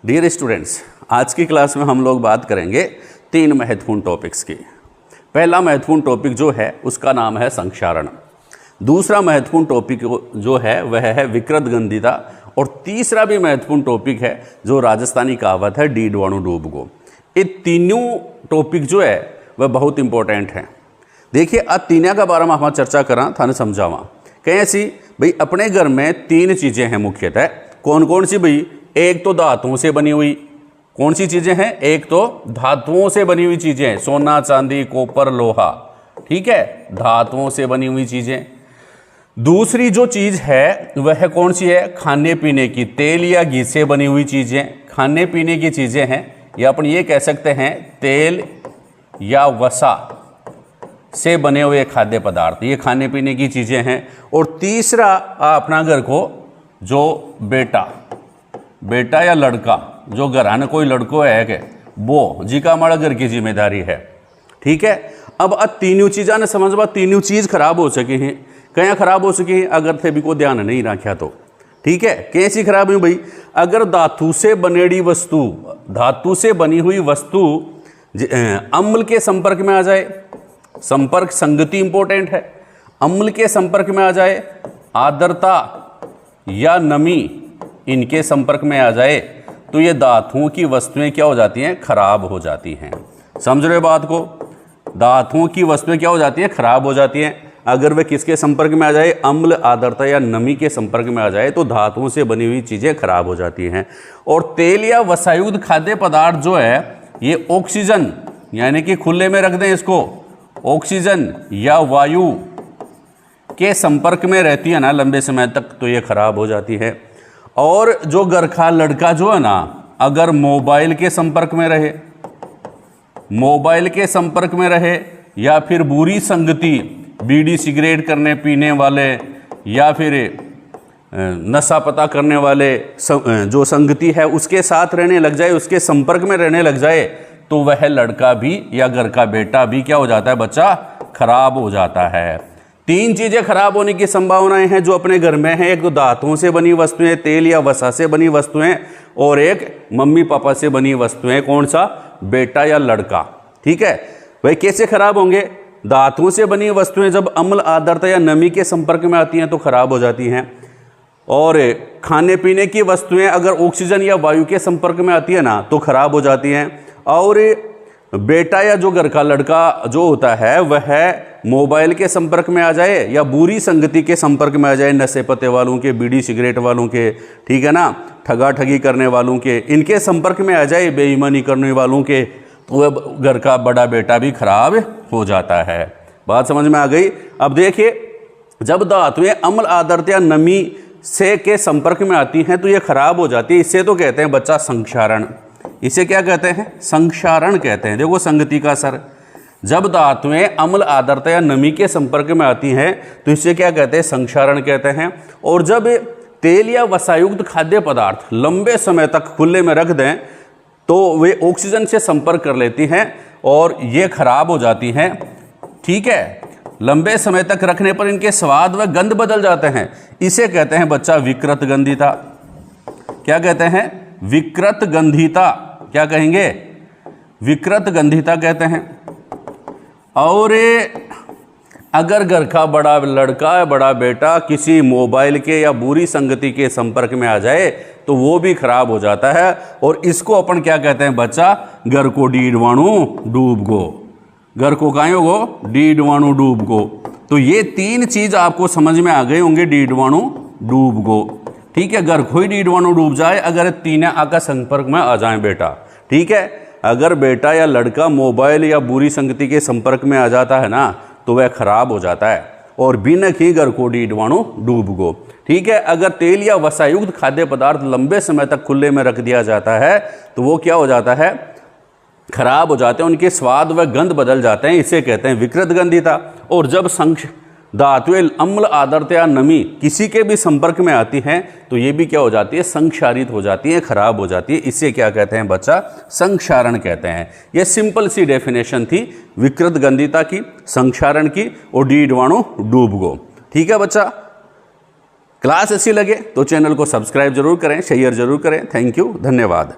Dear students, आज की class में हम लोग बात करेंगे 3 महत्वपूर्ण टॉपिक्स की। पहला महत्वपूर्ण टॉपिक जो है उसका नाम है संक्षारण। दूसरा महत्वपूर्ण टॉपिक जो है वह है विकृत गंधिता। और तीसरा भी महत्वपूर्ण टॉपिक है जो राजस्थानी कहावत है डीडवाणु डूब गो। ये तीनों टॉपिक जो है वह बहुत इंपॉर्टेंट हैं। देखिए, अब तीनों के बारे में हम चर्चा करा थाने समझावा। कैसी भाई, अपने घर में 3 चीज़ें हैं मुख्यतः। कौन कौन सी भाई? एक तो धातुओं से बनी हुई कौन सी चीज़ें हैं? एक तो धातुओं से बनी हुई चीज़ें हैं, सोना चांदी कॉपर लोहा, ठीक है, धातुओं से बनी हुई चीज़ें। दूसरी जो चीज़ है वह कौन सी है? खाने पीने की, तेल या घी से बनी हुई चीज़ें, खाने पीने की चीज़ें हैं, या अपन ये कह सकते हैं तेल या वसा से बने हुए खाद्य पदार्थ, ये खाने पीने की चीज़ें हैं। और तीसरा अपना घर को जो बेटा या लड़का जो घराने कोई लड़को है के वो जी का हमारा घर की जिम्मेदारी है, ठीक है। अब तीनों चीज़ा ने समझ बा, तीनों चीज़ खराब हो सकी हैं। क्या खराब हो सकी हैं? अगर थे भी को ध्यान नहीं रखा तो, ठीक है। कैसी खराब हुई भाई? अगर धातु से बनेड़ी वस्तु, धातु से बनी हुई वस्तु अम्ल के संपर्क में आ जाए, संपर्क संगति इंपॉर्टेंट है, अम्ल के संपर्क में आ जाए, आर्द्रता या नमी इनके संपर्क में आ जाए, तो ये धातुओं की वस्तुएं क्या हो जाती हैं? खराब हो जाती हैं। समझ रहे हो बात को? धातुओं की वस्तुएं क्या हो जाती हैं? खराब हो जाती हैं। अगर वे किसके संपर्क में आ जाए? अम्ल, आर्द्रता या नमी के संपर्क में आ जाए तो धातुओं से बनी हुई चीज़ें खराब हो जाती हैं। और तेल या वसायुक्त खाद्य पदार्थ जो है ये ऑक्सीजन, यानी कि खुले में रख दें इसको, ऑक्सीजन या वायु के संपर्क में रहती है ना लंबे समय तक, तो ये खराब हो जाती है। और जो गरखा लड़का जो है ना, अगर मोबाइल के संपर्क में रहे, मोबाइल के संपर्क में रहे, या फिर बुरी संगति, बीड़ी सिगरेट करने पीने वाले, या फिर नशा पता करने वाले जो संगति है उसके साथ रहने लग जाए, उसके संपर्क में रहने लग जाए, तो वह लड़का भी या घर का बेटा भी क्या हो जाता है? बच्चा खराब हो जाता है। 3 चीज़ें खराब होने की संभावनाएं हैं जो अपने घर में हैं। एक तो धातुओं से बनी वस्तुएं, तेल या वसा से बनी वस्तुएं, और एक मम्मी पापा से बनी वस्तुएं। कौन सा? बेटा या लड़का, ठीक है। भाई कैसे खराब होंगे? धातुओं से बनी वस्तुएं जब अम्ल, आर्द्रता या नमी के संपर्क में आती हैं तो खराब हो जाती हैं। और खाने पीने की वस्तुएं अगर ऑक्सीजन या वायु के संपर्क में आती है ना तो खराब हो जाती हैं। और बेटा या जो घर का लड़का जो होता है वह मोबाइल के संपर्क में आ जाए या बुरी संगति के संपर्क में आ जाए, नशे पत्ते वालों के, बीड़ी सिगरेट वालों के, ठीक है ना, ठगा ठगी करने वालों के, इनके संपर्क में आ जाए, बेईमानी करने वालों के, तो वह घर का बड़ा बेटा भी खराब हो जाता है। बात समझ में आ गई? अब देखिए, जब धातुएं अम्ल, आर्द्रता या नमी से के संपर्क में आती हैं तो ये खराब हो जाती है। इससे तो कहते हैं बच्चा संक्षारण। इसे क्या कहते हैं? संक्षारण कहते हैं। देखो संगति का असर, जब धातुएं अम्ल, आर्द्रता या नमी के संपर्क में आती हैं तो इसे क्या कहते हैं? संक्षारण कहते हैं। और जब तेल या वसायुक्त खाद्य पदार्थ लंबे समय तक खुले में रख दें तो वे ऑक्सीजन से संपर्क कर लेती हैं और ये खराब हो जाती हैं, ठीक है। लंबे समय तक रखने पर इनके स्वाद व गंध बदल जाते हैं। इसे कहते हैं बच्चा विकृत गंधिता। क्या कहते हैं? विकृत गंधिता। क्या कहेंगे? विकृत गंधिता कहते हैं। और अगर घर का बड़ा लड़का, बड़ा बेटा किसी मोबाइल के या बुरी संगति के संपर्क में आ जाए तो वो भी खराब हो जाता है। और इसको अपन क्या कहते हैं बच्चा? घर को डीडवाणु डूब गो। घर को काहे गो? डीडवाणु डूब गो। तो ये 3 चीज आपको समझ में आ गए होंगे, डीडवाणु डूब गो, ठीक है। घर को ही डीडवाणु डूब जाए अगर 3 आका संपर्क में आ जाए बेटा, ठीक है। अगर बेटा या लड़का मोबाइल या बुरी संगति के संपर्क में आ जाता है ना तो वह खराब हो जाता है। और बिनक ही घर को डीडवाणु डूब गो, ठीक है। अगर तेल या वसायुक्त खाद्य पदार्थ लंबे समय तक खुले में रख दिया जाता है तो वो क्या हो जाता है? खराब हो जाते हैं, उनके स्वाद व गंध बदल जाते हैं। इसे कहते हैं विकृत गंधिता। और जब धातुएं अम्ल, आर्द्रता या नमी किसी के भी संपर्क में आती हैं तो ये भी क्या हो जाती है? संक्षारित हो जाती है, खराब हो जाती है। इसे क्या कहते हैं बच्चा? संक्षारण कहते हैं। ये सिंपल सी डेफिनेशन थी विकृत गंधिता की, संक्षारण की और डीडवाणु डूब गो, ठीक है बच्चा। क्लास अच्छी लगे तो चैनल को सब्सक्राइब जरूर करें, शेयर जरूर करें। थैंक यू, धन्यवाद।